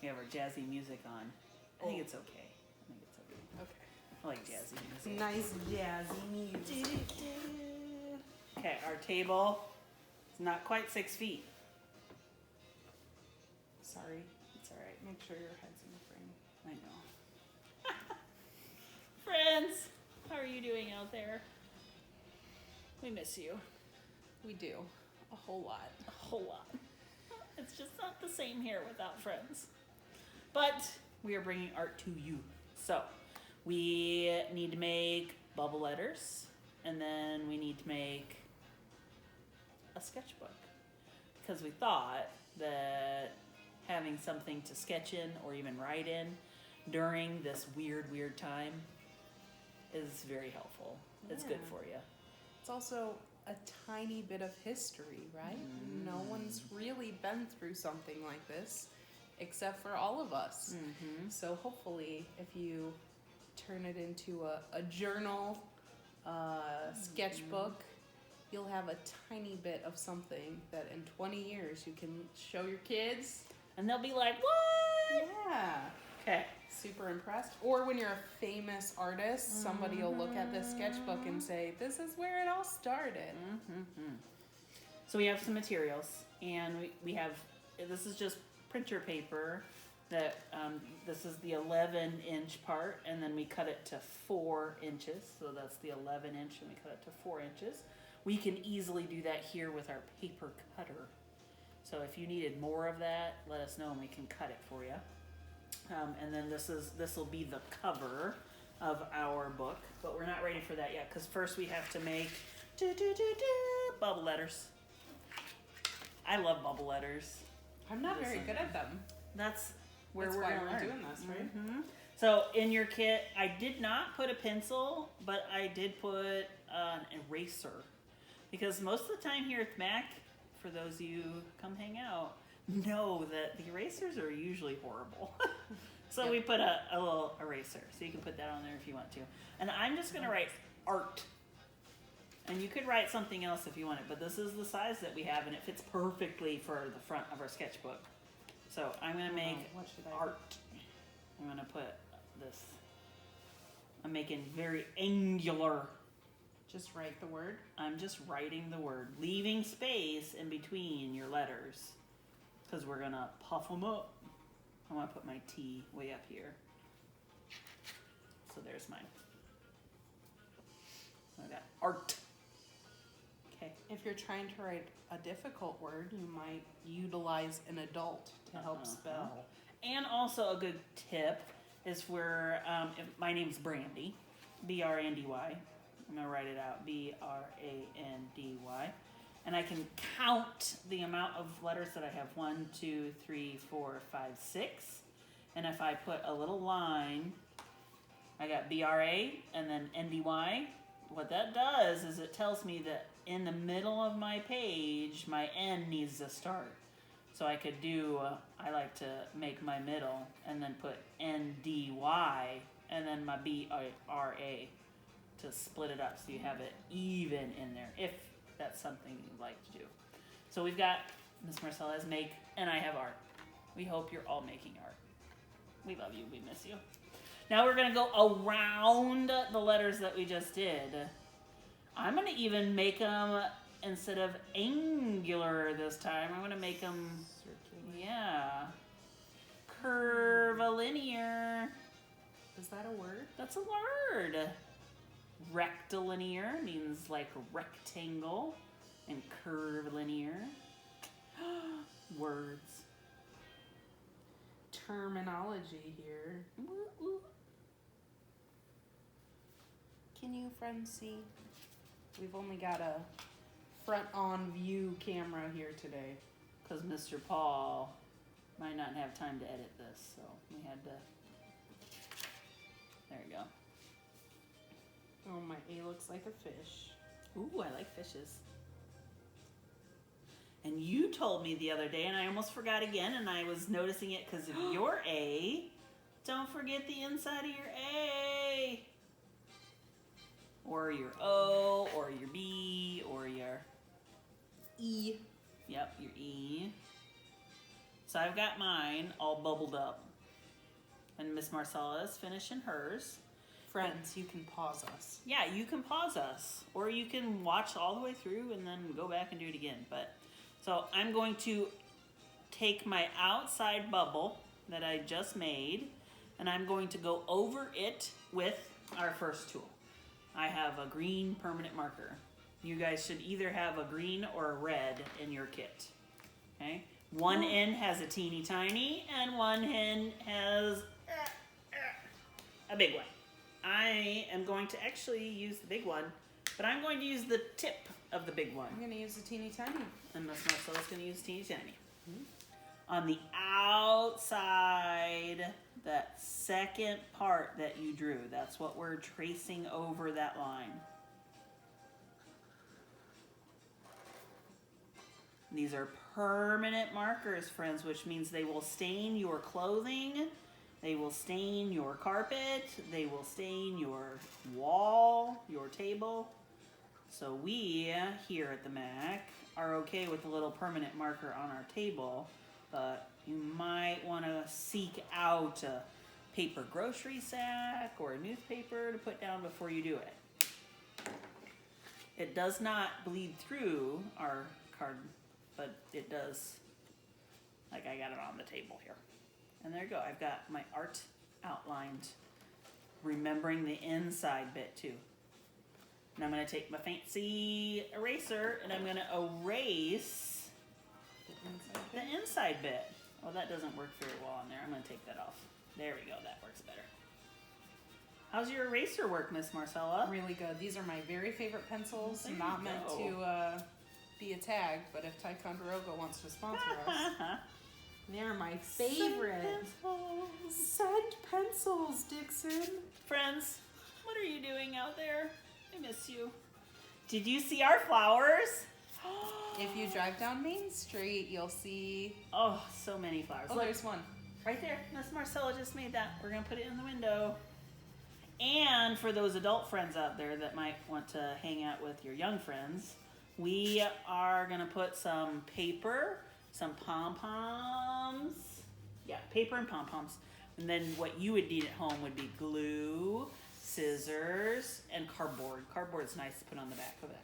We have our jazzy music on. I think it's okay. Okay. I like jazzy music. Nice jazzy music. Okay, our table is not quite 6 feet. Sorry. It's alright. Make sure your head's in the frame. I know. Friends, how are you doing out there? We miss you. We do. A whole lot. A whole lot. It's just not the same here without friends. But we are bringing art to you. So we need to make bubble letters, and then we need to make a sketchbook. Because we thought that having something to sketch in or even write in during this weird time is very helpful. It's good for you. It's also a tiny bit of history, right? No one's really been through something like this except for all of us. So hopefully if you turn it into a journal, sketchbook, you'll have a tiny bit of something that in 20 years you can show your kids. And they'll be like, what? Yeah. Okay. Super impressed. Or when you're a famous artist, somebody will look at this sketchbook and say, this is where it all started. So we have some materials, and we have, this is just printer paper that, this is the 11-inch part, and then we cut it to 4 inches. So that's the 11-inch, and we cut it to 4 inches. We can easily do that here with our paper cutter. So if you needed more of that, let us know and we can cut it for you. And then this will be the cover of our book, but we're not ready for that yet because first we have to make bubble letters. I love bubble letters. I'm not very good at them. That's where That's we're why going to we're learn. doing this, right? So in your kit, I did not put a pencil, but I did put an eraser because most of the time here at Mac, for those of you who come hang out, know that the erasers are usually horrible. So we put a little eraser. So you can put that on there if you want to. And I'm just going to write art. And you could write something else if you want it, but this is the size that we have and it fits perfectly for the front of our sketchbook. So I'm going to make art. I'm going to put this. I'm making very angular. Just write the word? I'm just writing the word, leaving space in between your letters. Because we're going to puff them up. I want to put my T way up here. So there's mine. I got art. Okay. If you're trying to write a difficult word, you might utilize an adult to help spell. And also a good tip is where, if my name's Brandy, B-R-A-N-D-Y. I'm going to write it out, B-R-A-N-D-Y. And I can count the amount of letters that I have. 1, 2, 3, 4, 5, 6. And if I put a little line, I got B-R-A and then N-D-Y. What that does is it tells me that in the middle of my page, my N needs to start. So I could do, I like to make my middle and then put N-D-Y and then my B-R-A to split it up so you have it even in there, if that's something you'd like to do. So we've got Miss Marcella's make, and I have art. We hope you're all making art. We love you, we miss you. Now we're gonna go around the letters that we just did. I'm gonna even make them, instead of angular this time, I'm gonna make them, yeah, curvilinear. Is that a word? That's a word. Rectilinear means like rectangle, and curvilinear. Words. Terminology here. Can you friends see? We've only got a front-on view camera here today. Because Mr. Paul might not have time to edit this, so we had to. There you go. Oh, my A looks like a fish. Ooh, I like fishes. And you told me the other day, and I almost forgot again, and I was noticing it because of your A. Don't forget the inside of your A. Or your O, or your B, or your E. Yep, your E. So I've got mine all bubbled up. And Miss Marcella is finishing hers. Friends, you can pause us. Yeah, you can pause us. Or you can watch all the way through and then go back and do it again. But so I'm going to take my outside bubble that I just made, and I'm going to go over it with our first tool. I have a green permanent marker. You guys should either have a green or a red in your kit. Okay? One end has a teeny tiny, and one end has a big one. I am going to actually use the big one, but I'm going to use the tip of the big one. I'm going to use the teeny tiny. And Miss Marcella's going to use teeny tiny. On the outside, that second part that you drew, that's what we're tracing over that line. These are permanent markers, friends, which means they will stain your clothing, they will stain your carpet, they will stain your wall, your table. So we, here at the Mac, are okay with a little permanent marker on our table, but you might want to seek out a paper grocery sack or a newspaper to put down before you do it. It does not bleed through our card, but it does, like I got it on the table here. And there you go, I've got my art outlined, remembering the inside bit too. And I'm going to take my fancy eraser and I'm going to erase the inside bit. Well, that doesn't work very well on there. I'm going to take that off. There we go. That works better. How's your eraser work, Miss Marcella? Really good. These are my very favorite pencils. There Not you meant go. to be a tag, but if Ticonderoga wants to sponsor us, they're my favorite. Scent pencils, Dixon. Friends, what are you doing out there? I miss you. Did you see our flowers? If you drive down Main Street, you'll see. Oh, so many flowers. Oh, Look, there's one. right there. Miss Marcella just made that. We're going to put it in the window. And for those adult friends out there that might want to hang out with your young friends, we are going to put some paper, some pom-poms. Yeah, paper and pom-poms. And then what you would need at home would be glue, scissors, and cardboard. Cardboard's nice to put on the back of it.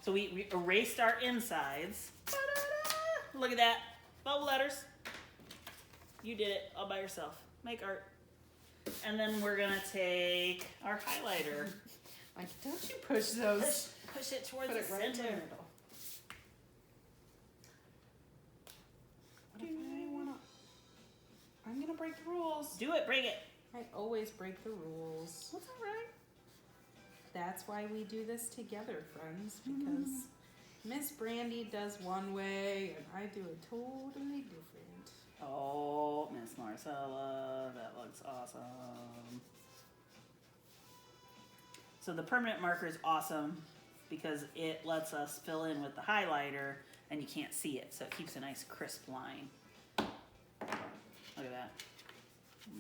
So we erased our insides. Ta-da-da! Look at that. Bubble letters. You did it all by yourself. Make art. And then we're going to take our highlighter. Like, don't you push those. Push it towards Put the it right in the center. middle. What if I wanna? I'm gonna break the rules. Do it. Break it. I always break the rules. That's all right. That's why we do this together, friends, because Miss Brandy does one way and I do it totally different. Oh, Miss Marcella, that looks awesome. So the permanent marker is awesome because it lets us fill in with the highlighter and you can't see it, so it keeps a nice crisp line. Look at that.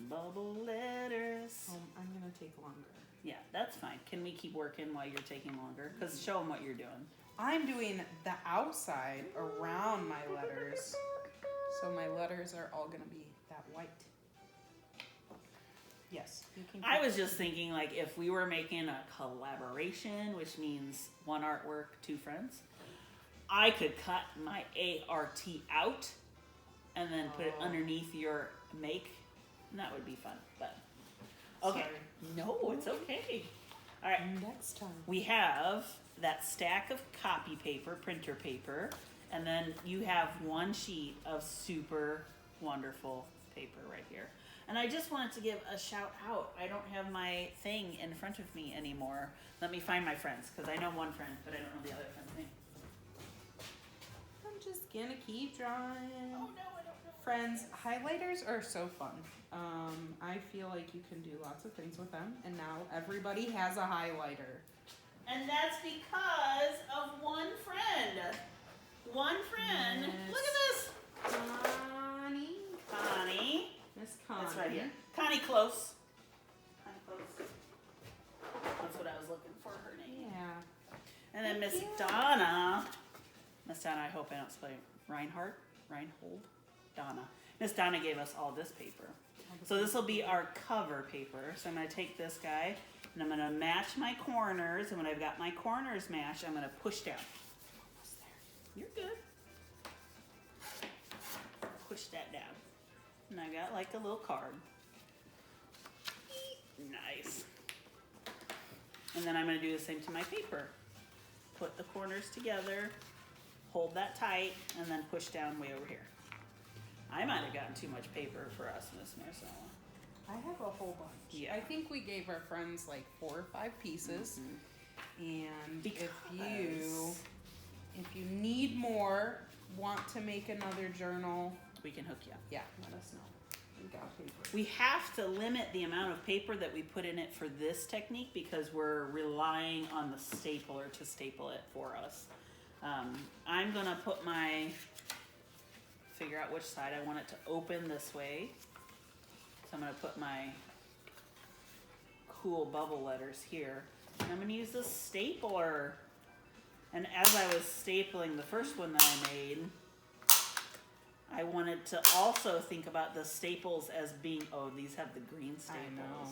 Bubble letters. Oh, I'm gonna take longer. Yeah, that's fine. Can we keep working while you're taking longer? Because show them what you're doing. I'm doing the outside around my letters, so my letters are all gonna be that white. Yes, you can. I was just thinking, like, if we were making a collaboration, which means one artwork, two friends, I could cut my ART out and then put it underneath your make, and that would be fun. But okay, Sorry. no, it's okay. All right, Next time. we have that stack of copy paper, printer paper, and then you have one sheet of super wonderful paper right here. And I just wanted to give a shout out. I don't have my thing in front of me anymore. Let me find my friends, because I know one friend, but I don't know the other friend's name. I'm just gonna keep drawing. Oh no, I don't know. Friends, highlighters are so fun. I feel like you can do lots of things with them, and now everybody has a highlighter. And that's because of one friend. One friend. Yes. Look at this. Connie. Connie. Miss Connie. That's right here. Connie Close. Connie Close. That's what I was looking for, her name. Yeah. And then Miss you. Donna. Miss Donna, I hope I don't spell it. Reinhold. Donna. Miss Donna gave us all this paper. So this will be our cover paper. So I'm going to take this guy and I'm going to match my corners. And when I've got my corners matched, I'm going to push down. Almost there. You're good. Push that down. And I got like a little card. Nice. And then I'm going to do the same to my paper. Put the corners together, hold that tight, and then push down way over here. I might have gotten too much paper for us, Miss Marcella. I have a whole bunch. Yeah. I think we gave our friends like 4 or 5 pieces. And if you need more, want to make another journal, we can hook you up. yeah, let us know. We got paper. We have to limit the amount of paper that we put in it for this technique because we're relying on the stapler to staple it for us. I'm gonna figure out which side I want it to open this way. So I'm gonna put my cool bubble letters here. And I'm gonna use the stapler. And as I was stapling the first one that I made, I wanted to also think about the staples as being, oh, these have the green staples. I know.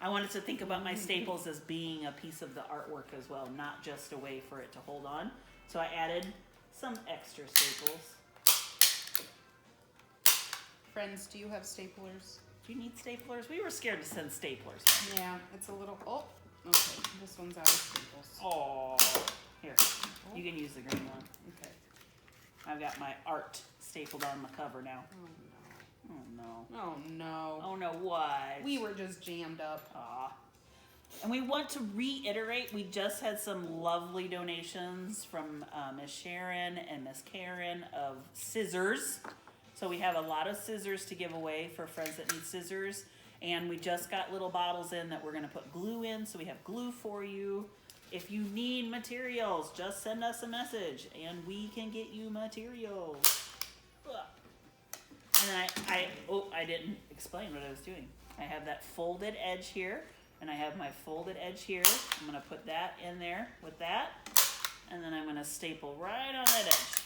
I wanted to think about my staples as being a piece of the artwork as well, not just a way for it to hold on. So I added some extra staples. Friends, do you have staplers? Do you need staplers? We were scared to send staplers. Yeah, it's a little, oh, okay, this one's out of staples. Oh, here, you can use the green one. Okay. I've got my art stapled on the cover now. Oh Oh no. no. Oh no. Oh no, what? We were just jammed up. Aw. And we want to reiterate, we just had some lovely donations from Miss Sharon and Miss Karen of scissors. So we have a lot of scissors to give away for friends that need scissors. And we just got little bottles in that we're going to put glue in. So we have glue for you. If you need materials, just send us a message and we can get you materials. Ugh. And then I didn't explain what I was doing. I have that folded edge here, and I have my folded edge here. I'm gonna put that in there with that, and then I'm gonna staple right on that edge.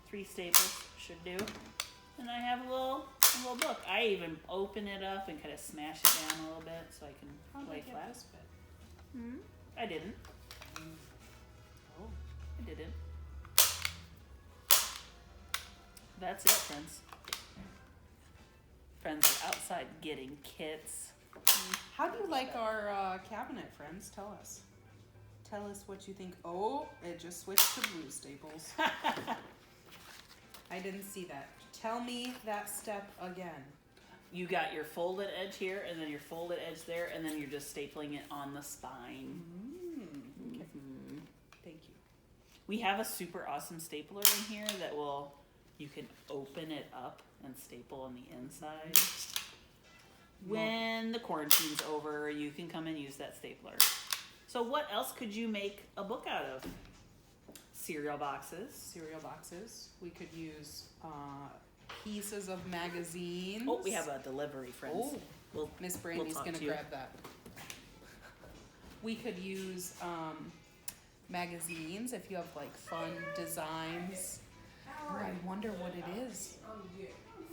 3 staples should do. And I have a little book. I even open it up and kind of smash it down a little bit so I can lay flat. This bit? I didn't. Oh. I didn't. That's it, friends. Friends are outside getting kits. How do you like our cabinet, friends? Tell us. Tell us what you think. Oh, it just switched to blue staples. I didn't see that. Tell me that step again. You got your folded edge here, and then your folded edge there, and then you're just stapling it on the spine. Okay. Thank you. We have a super awesome stapler in here that you can open it up and staple on the inside. When the quarantine's over, you can come and use that stapler. So what else could you make a book out of? Cereal boxes. Cereal boxes. We could use pieces of magazines. Oh, we have a delivery, friends. Oh, Miss Brandy's talk gonna to you. grab that. We could use magazines if you have like fun designs. Oh, I wonder what it is.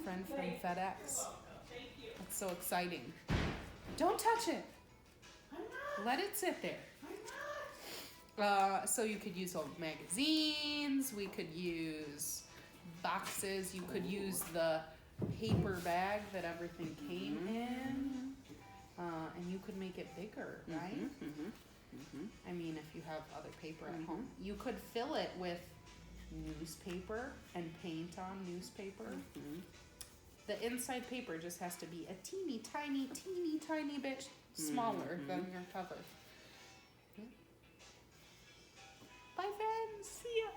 Friend from FedEx. That's so exciting. Don't touch it. Let it sit there. So you could use old magazines. We could use boxes. You could use the paper bag that everything came in. And you could make it bigger, right? I mean, if you have other paper at home. You could fill it with newspaper and paint on newspaper. The inside paper just has to be a teeny tiny bit smaller than your cover. Yeah. Bye, friends. See ya.